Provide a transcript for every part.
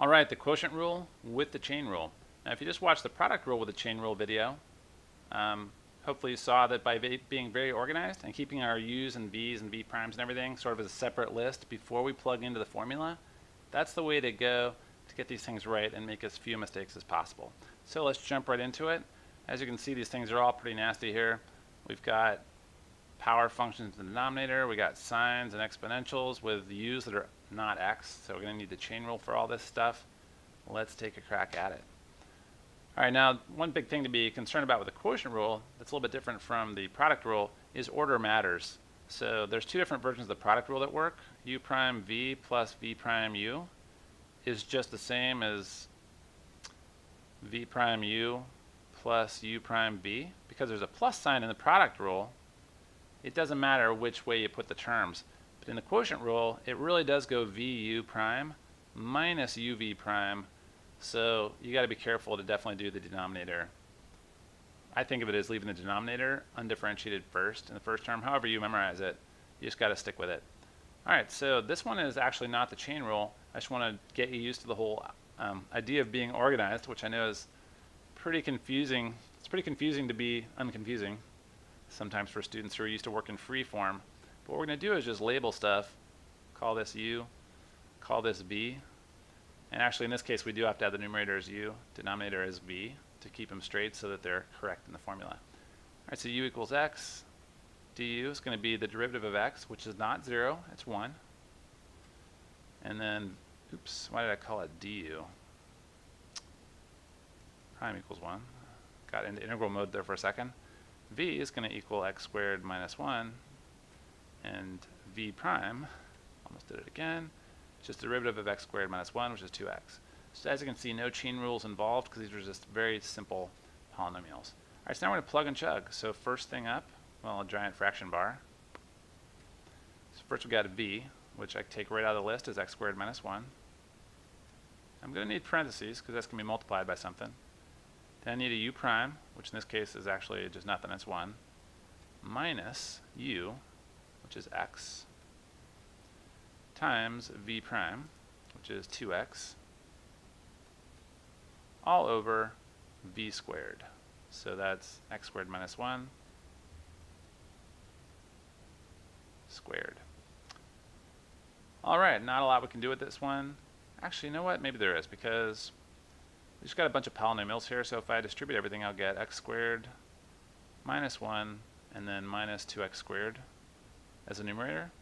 All right, the quotient rule with the chain rule. Now, if you just watch the product rule with the chain rule video, hopefully you saw that by being very organized and keeping our u's and v's and v primes and everything sort of as a separate list before we plug into the formula, that's the way to go to get these things right and make as few mistakes as possible. So let's jump right into it. As you can see, these things are all pretty nasty here. We've got power functions in the denominator. We got sines and exponentials with u's that are not x. So we're going to need the chain rule for all this stuff. Let's take a crack at it. All right, now one big thing to be concerned about with the quotient rule that's a little bit different from the product rule is order matters. So there's two different versions of the product rule that work. U prime v plus v prime u is just the same as v prime u plus u prime v. Because there's a plus sign in the product rule, it doesn't matter which way you put the terms. But in the quotient rule, it really does go vu prime minus uv prime. So you got to be careful to definitely do the denominator. I think of it as leaving the denominator undifferentiated first in the first term. However you memorize it, you just got to stick with it. All right, so this one is actually not the chain rule. I just want to get you used to the whole idea of being organized, which I know is pretty confusing. It's pretty confusing to be unconfusing sometimes for students who are used to working free form. But what we're going to do is just label stuff. Call this u, call this v. And actually in this case we do have to have the numerator as u, denominator as v, to keep them straight so that they're correct in the formula. All right, so u equals x. du is going to be the derivative of x, which is not 0, it's 1. And then, oops, why did I call it du? Prime equals 1. Got into integral mode there for a second. V is going to equal x squared minus 1. And v prime, almost did it again, just the derivative of x squared minus 1, which is 2x. So as you can see, no chain rules involved because these are just very simple polynomials. All right, so now we're going to plug and chug. So first thing up, well, a giant fraction bar. So first we've got a v, which I take right out of the list as x squared minus 1. I'm going to need parentheses because that's going to be multiplied by something. Then I need a u prime, which in this case is actually just nothing, it's 1, minus u, which is x, times v prime, which is 2x, all over v squared. So that's x squared minus 1 squared. All right, not a lot we can do with this one. Actually, you know what? Maybe there is, because we just got a bunch of polynomials here. So if I distribute everything, I'll get x squared minus 1 and then minus 2x squared as a numerator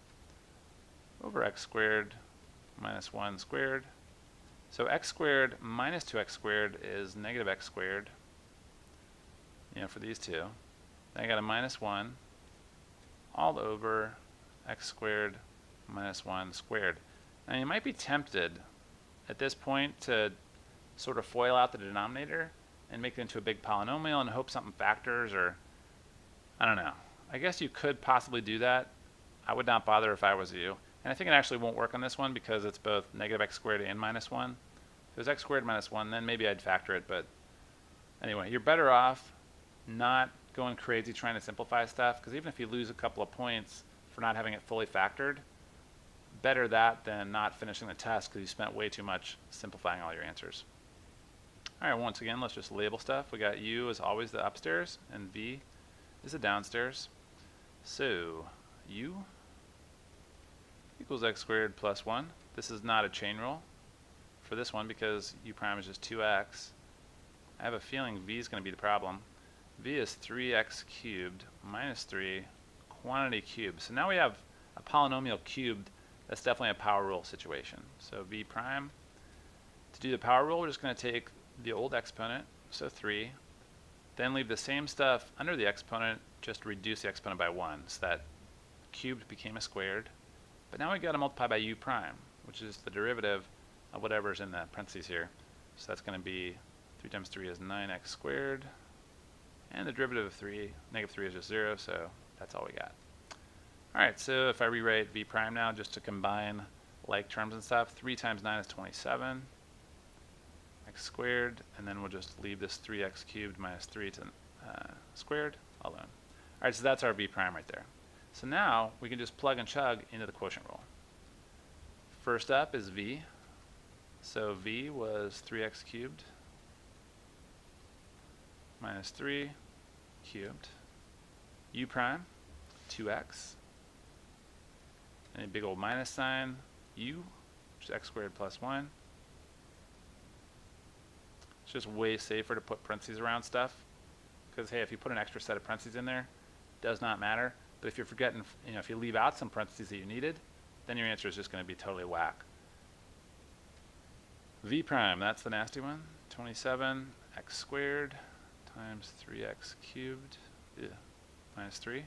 over x squared minus 1 squared. So x squared minus 2x squared is negative x squared, for these two. Then I got a minus 1 all over x squared minus 1 squared. Now you might be tempted at this point to sort of FOIL out the denominator and make it into a big polynomial and hope something factors, or I don't know. I guess you could possibly do that. I would not bother if I was you. And I think it actually won't work on this one because it's both negative x squared and minus 1. If it was x squared minus 1, then maybe I'd factor it. But anyway, you're better off not going crazy trying to simplify stuff, because even if you lose a couple of points for not having it fully factored, better that than not finishing the test because you spent way too much simplifying all your answers. All right, once again, let's just label stuff. We got u is always the upstairs, and v is the downstairs. So u equals x squared plus 1. This is not a chain rule for this one because u prime is just 2x. I have a feeling v is going to be the problem. V is 3x cubed minus 3 quantity cubed. So now we have a polynomial cubed. That's definitely a power rule situation. So v prime, to do the power rule, we're just going to take the old exponent, so 3, then leave the same stuff under the exponent, just reduce the exponent by 1. So that cubed became a squared. But now we've got to multiply by u prime, which is the derivative of whatever's in the parentheses here. So that's going to be 3 times 3 is 9x squared. And the derivative of negative 3 is just 0, so that's all we got. All right, so if I rewrite v prime now just to combine like terms and stuff, 3 times 9 is 27, x squared, and then we'll just leave this 3x cubed minus 3 to squared alone. All right, so that's our v prime right there. So now we can just plug and chug into the quotient rule. First up is v, So v was 3x cubed minus 3 cubed. U prime, 2x. And a big old minus sign, u, which is x squared plus 1. It's just way safer to put parentheses around stuff. Because, hey, if you put an extra set of parentheses in there, it does not matter. But if you're forgetting, if you leave out some parentheses that you needed, then your answer is just going to be totally whack. V prime, that's the nasty one. 27 x squared times 3x cubed minus 3.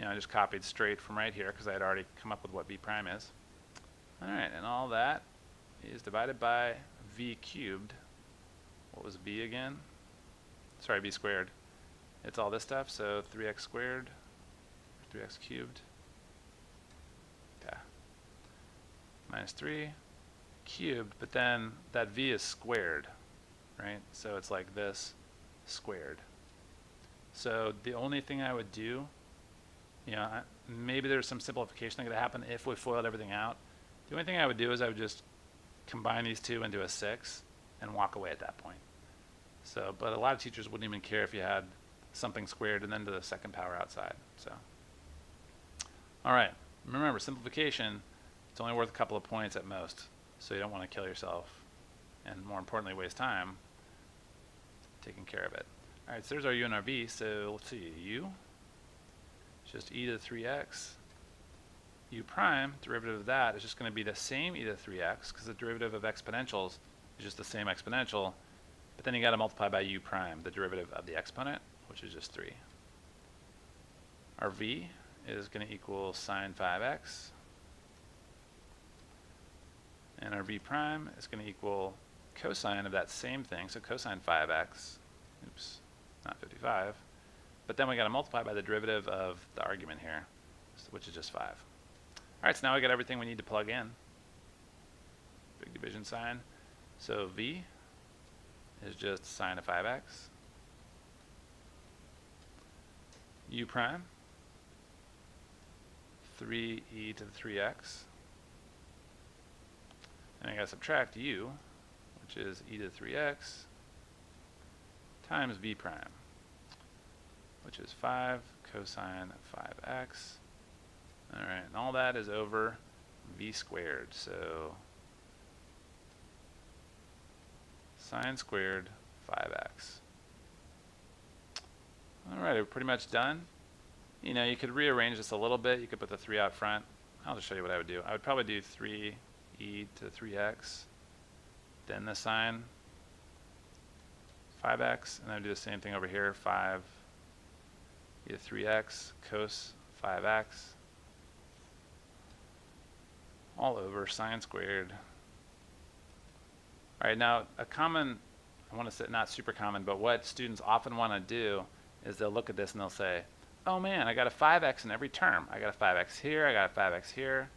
I just copied straight from right here because I had already come up with what v prime is. All right, and all that is divided by v cubed. What was v again? Sorry, v squared. It's all this stuff, so 3x squared, 3x cubed, minus 3 cubed, but then that v is squared, right? So it's like this squared. So the only thing I would do, maybe there's some simplification that could happen if we FOILed everything out. The only thing I would do is I would just combine these two into a 6 and walk away at that point. So, but a lot of teachers wouldn't even care if you had something squared and then to the second power outside. So, all right, remember simplification, it's only worth a couple of points at most. So you don't want to kill yourself and more importantly waste time taking care of it. All right, so there's our u and our v. So let's see, u, just e to the 3x. U prime, derivative of that is just going to be the same e to the 3x because the derivative of exponentials is just the same exponential. But then you got to multiply by u prime, the derivative of the exponent, which is just 3. Our v is going to equal sine 5x. And our v prime is going to equal cosine of that same thing, so cosine 5x. Oops, not 55. But then we got to multiply by the derivative of the argument here, which is just 5. All right, so now we got everything we need to plug in. Big division sign. So v is just sine of 5x. U prime, 3e to the 3x. And I got to subtract u, which is e to the 3x, times v prime, which is 5 cosine 5x. All right, and all that is over v squared. So sine squared 5x. All right, we're pretty much done. You could rearrange this a little bit. You could put the 3 out front. I'll just show you what I would do. I would probably do 3e to 3x, then the sine 5x, and I would do the same thing over here, 5e to 3x cos 5x, all over sine squared. All right, now a common, I want to say not super common, but what students often want to do is they'll look at this and they'll say, oh man, I got a 5x in every term. I got a 5x here, I got a 5x here,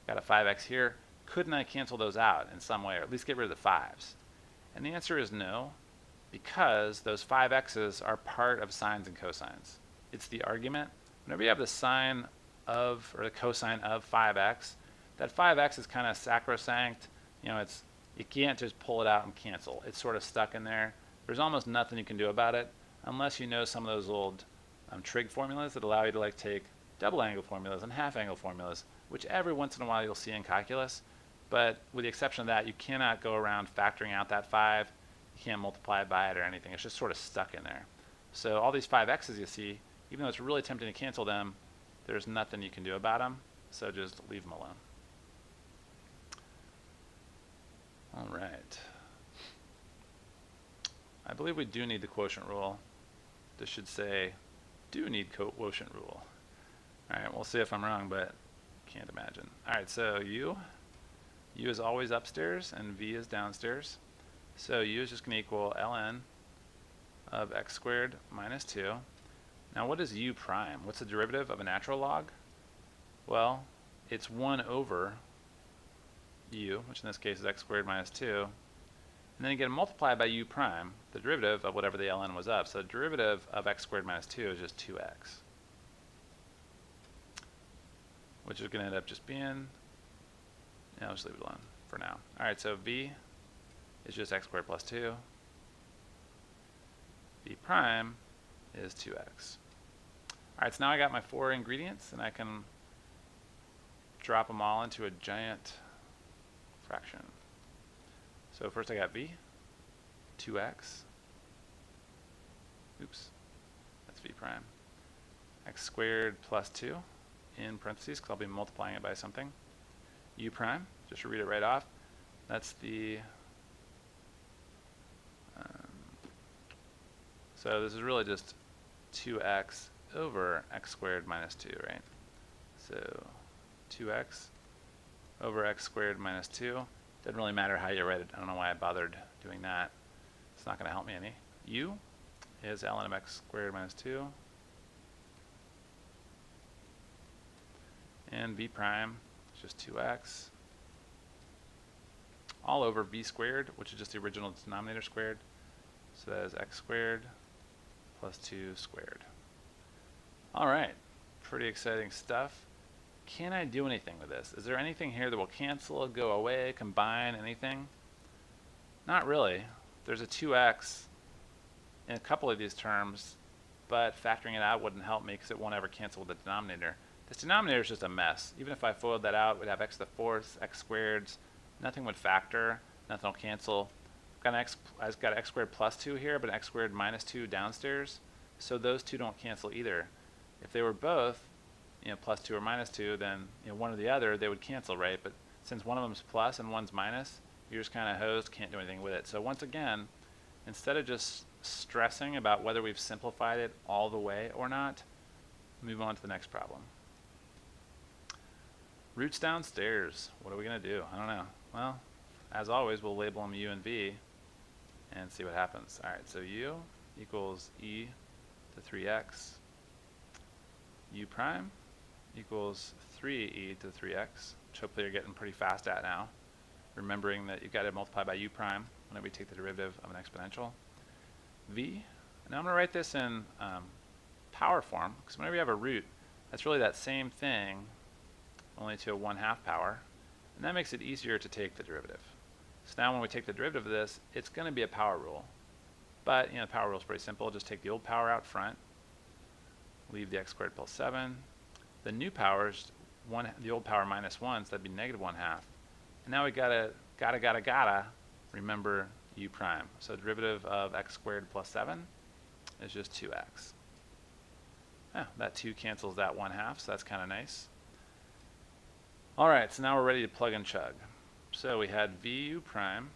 I got a 5x here. Couldn't I cancel those out in some way, or at least get rid of the 5s? And the answer is no, because those 5x's are part of sines and cosines. It's the argument. Whenever you have the sine of, or the cosine of 5x, that 5x is kind of sacrosanct. You can't just pull it out and cancel. It's sort of stuck in there. There's almost nothing you can do about it unless you know some of those old trig formulas that allow you to take double angle formulas and half angle formulas, which every once in a while you'll see in calculus. But with the exception of that, you cannot go around factoring out that 5. You can't multiply it by it or anything. It's just sort of stuck in there. So all these 5x's you see, even though it's really tempting to cancel them, there's nothing you can do about them. So just leave them alone. All right. I believe we do need the quotient rule. This should say, do need quotient rule. All right, we'll see if I'm wrong, but can't imagine. All right, so u is always upstairs and v is downstairs. So u is just going to equal ln of x squared minus 2. Now what is u prime? What's the derivative of a natural log? Well, it's 1 over u, which in this case is x squared minus 2. And then you get to multiply by u prime, the derivative of whatever the ln was up. So the derivative of x squared minus 2 is just 2x, which is going to end up just being, I'll just leave it alone for now. All right, so v is just x squared plus 2. v prime is 2x. All right, so now I got my 4 ingredients, and I can drop them all into a giant fraction. So first I got v, 2x. Oops, that's v prime. X squared plus 2 in parentheses, because I'll be multiplying it by something. U prime, just to read it right off. That's the, so this is really just 2x over x squared minus 2, right? So 2x over x squared minus 2. Doesn't really matter how you write it. I don't know why I bothered doing that. It's not going to help me any. U is ln of x squared minus 2. And v prime is just 2x all over v squared, which is just the original denominator squared. So that is x squared plus 2 squared. All right, pretty exciting stuff. Can I do anything with this? Is there anything here that will cancel, go away, combine, anything? Not really. There's a 2x in a couple of these terms, but factoring it out wouldn't help me because it won't ever cancel with the denominator. This denominator is just a mess. Even if I FOILed that out, we'd have x to the fourth, x squareds. Nothing would factor. Nothing will cancel. I've got x squared plus 2 here, but x squared minus 2 downstairs. So those two don't cancel either. If they were both, plus 2 or minus 2, then one or the other, they would cancel, right? But since one of them is plus and one's minus, you're just kind of hosed, can't do anything with it. So once again, instead of just stressing about whether we've simplified it all the way or not, move on to the next problem. Roots downstairs. What are we going to do? I don't know. Well, as always, we'll label them u and v and see what happens. All right, so u equals e to 3x. U prime equals 3e to 3x, which hopefully you're getting pretty fast at now, remembering that you've got to multiply by u prime whenever we take the derivative of an exponential. V, and I'm going to write this in power form, because whenever you have a root, that's really that same thing, only to a 1/2 power, and that makes it easier to take the derivative. So now when we take the derivative of this, it's going to be a power rule. But the power rule is pretty simple. Just take the old power out front, leave the x squared plus 7. The new power is the old power minus 1, so that'd be negative 1/2. And now we gotta remember u prime. So the derivative of x squared plus 7 is just 2x. That 2 cancels that 1/2, so that's kind of nice. All right, so now we're ready to plug and chug. So we had vu prime.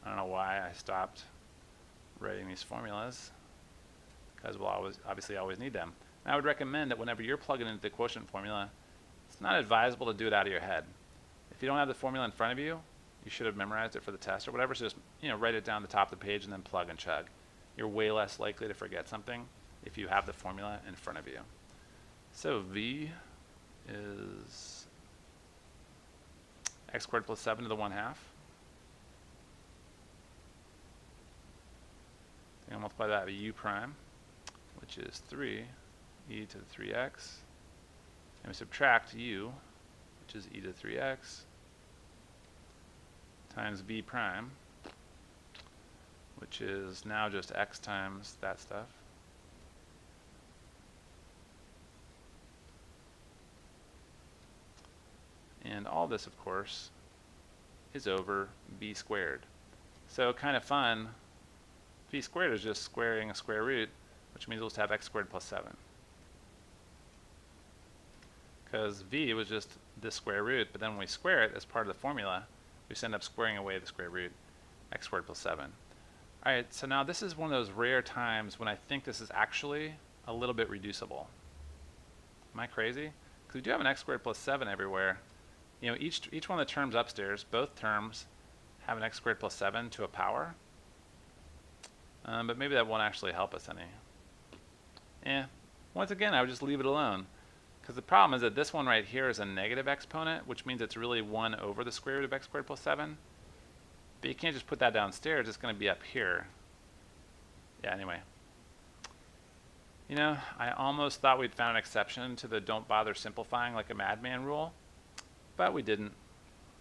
I don't know why I stopped writing these formulas, because we'll obviously always need them. And I would recommend that whenever you're plugging into the quotient formula, it's not advisable to do it out of your head. If you don't have the formula in front of you, you should have memorized it for the test or whatever, so just write it down the top of the page and then plug and chug. You're way less likely to forget something if you have the formula in front of you. So v is x squared plus 7 to the 1/2. I'll multiply that by u prime, which is 3e to the 3x. And we subtract u, which is e to the 3x, times v prime, which is now just x times that stuff. And all this, of course, is over v squared. So kind of fun. V squared is just squaring a square root, which means we'll just have x squared plus 7. Because v was just this square root, but then when we square it as part of the formula, we just end up squaring away the square root, x squared plus 7. All right, so now this is one of those rare times when I think this is actually a little bit reducible. Am I crazy? Because we do have an x squared plus 7 everywhere. Each one of the terms upstairs, both terms have an x squared plus 7 to a power. But maybe that won't actually help us any. Once again, I would just leave it alone. Because the problem is that this one right here is a negative exponent, which means it's really 1 over the square root of x squared plus 7. But you can't just put that downstairs, it's going to be up here. Anyway. I almost thought we'd found an exception to the don't bother simplifying like a madman rule, but we didn't.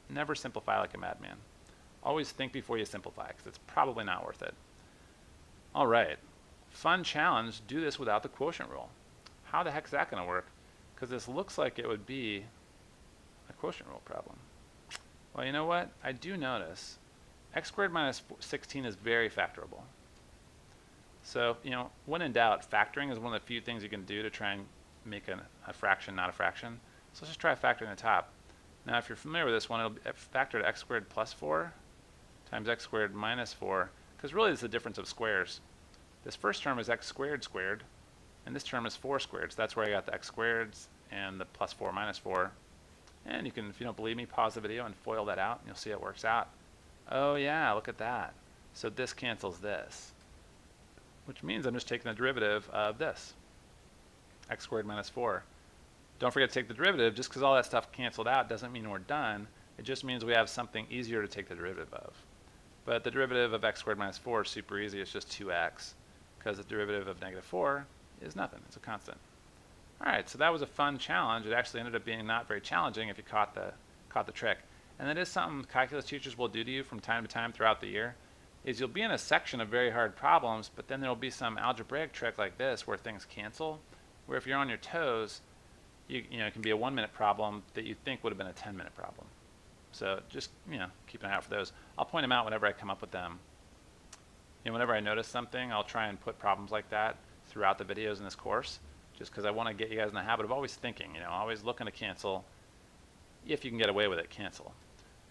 never simplify like a madman. Always think before you simplify, because it's probably not worth it. All right, fun challenge, do this without the quotient rule. How the heck is that going to work? Because this looks like it would be a quotient rule problem. Well, you know what? I do notice x squared minus 16 is very factorable. So, when in doubt, factoring is one of the few things you can do to try and make a fraction not a fraction. So let's just try factoring the top. Now, if you're familiar with this one, it'll be factored x squared plus 4 times x squared minus 4, because really it's the difference of squares. This first term is x squared squared, and this term is 4 squared. So that's where I got the x squareds and the plus 4 minus 4. And you can, if you don't believe me, pause the video and FOIL that out, and you'll see it works out. Oh yeah, look at that. So this cancels this, which means I'm just taking the derivative of this, x squared minus 4. Don't forget to take the derivative. Just because all that stuff canceled out doesn't mean we're done. It just means we have something easier to take the derivative of. But the derivative of x squared minus 4 is super easy. It's just 2x, because the derivative of negative 4 is nothing. It's a constant. All right, so that was a fun challenge. It actually ended up being not very challenging if you caught the trick. And that is something calculus teachers will do to you from time to time throughout the year, is you'll be in a section of very hard problems, but then there'll be some algebraic trick like this where things cancel, where if you're on your toes, it can be a 1-minute problem that you think would have been a 10-minute problem. So just, keep an eye out for those. I'll point them out whenever I come up with them. Whenever I notice something, I'll try and put problems like that throughout the videos in this course, just because I want to get you guys in the habit of always thinking, always looking to cancel. If you can get away with it, cancel.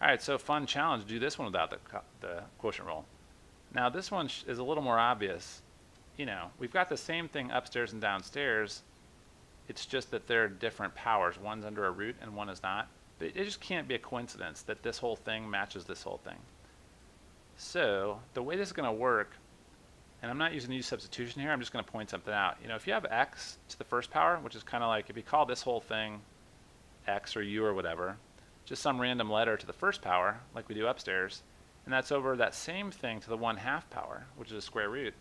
All right, so fun challenge, do this one without the quotient rule. Now this one is a little more obvious. We've got the same thing upstairs and downstairs. It's just that they're different powers. One's under a root and one is not. But it just can't be a coincidence that this whole thing matches this whole thing. So the way this is going to work, and I'm not using U substitution here, I'm just going to point something out. If you have x to the first power, which is kind of like if you call this whole thing x or u or whatever, just some random letter to the first power, like we do upstairs, and that's over that same thing to the 1/2 power, which is a square root.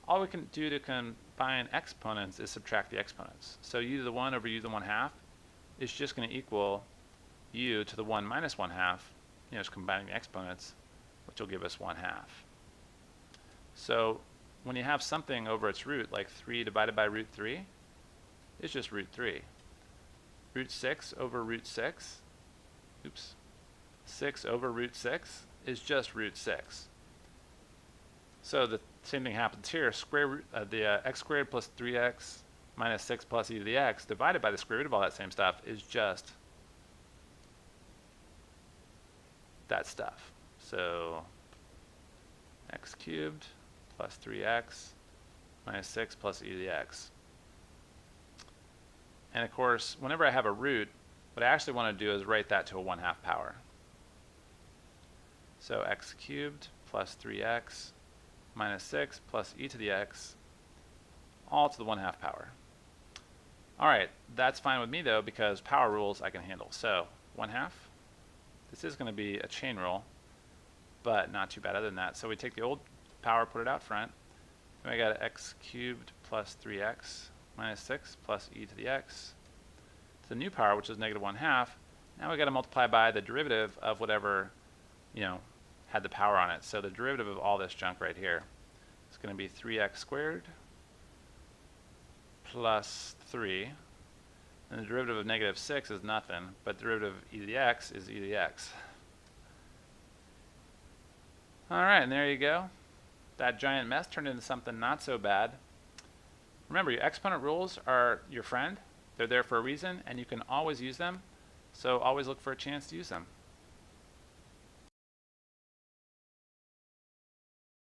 All we can do to combine exponents is subtract the exponents. So u to the 1 over u to the 1/2 is just going to equal u to the 1 minus 1/2, just combining the exponents, which will give us 1/2. So when you have something over its root, like 3 divided by root 3, it's just root 3. Root 6 over root 6, 6 over root 6 is just root 6. So the same thing happens here. Square root the x squared plus 3x minus 6 plus e to the x divided by the square root of all that same stuff is just that stuff. So x cubed plus 3x minus 6 plus e to the x. And of course, whenever I have a root, what I actually want to do is write that to a 1/2 power. So x cubed plus 3x minus 6 plus e to the x, all to the 1/2 power. All right, that's fine with me though, because power rules I can handle. So 1/2, this is going to be a chain rule, but not too bad other than that. So we take the old power, put it out front, and we got x cubed plus 3x minus 6 plus e to the x. To the new power, which is negative 1/2, now we got to multiply by the derivative of whatever, had the power on it. So the derivative of all this junk right here is going to be 3x squared plus 3. And the derivative of negative 6 is nothing, but the derivative of e to the x is e to the x. All right, and there you go. That giant mess turned into something not so bad. Remember, your exponent rules are your friend. They're there for a reason, and you can always use them. So always look for a chance to use them.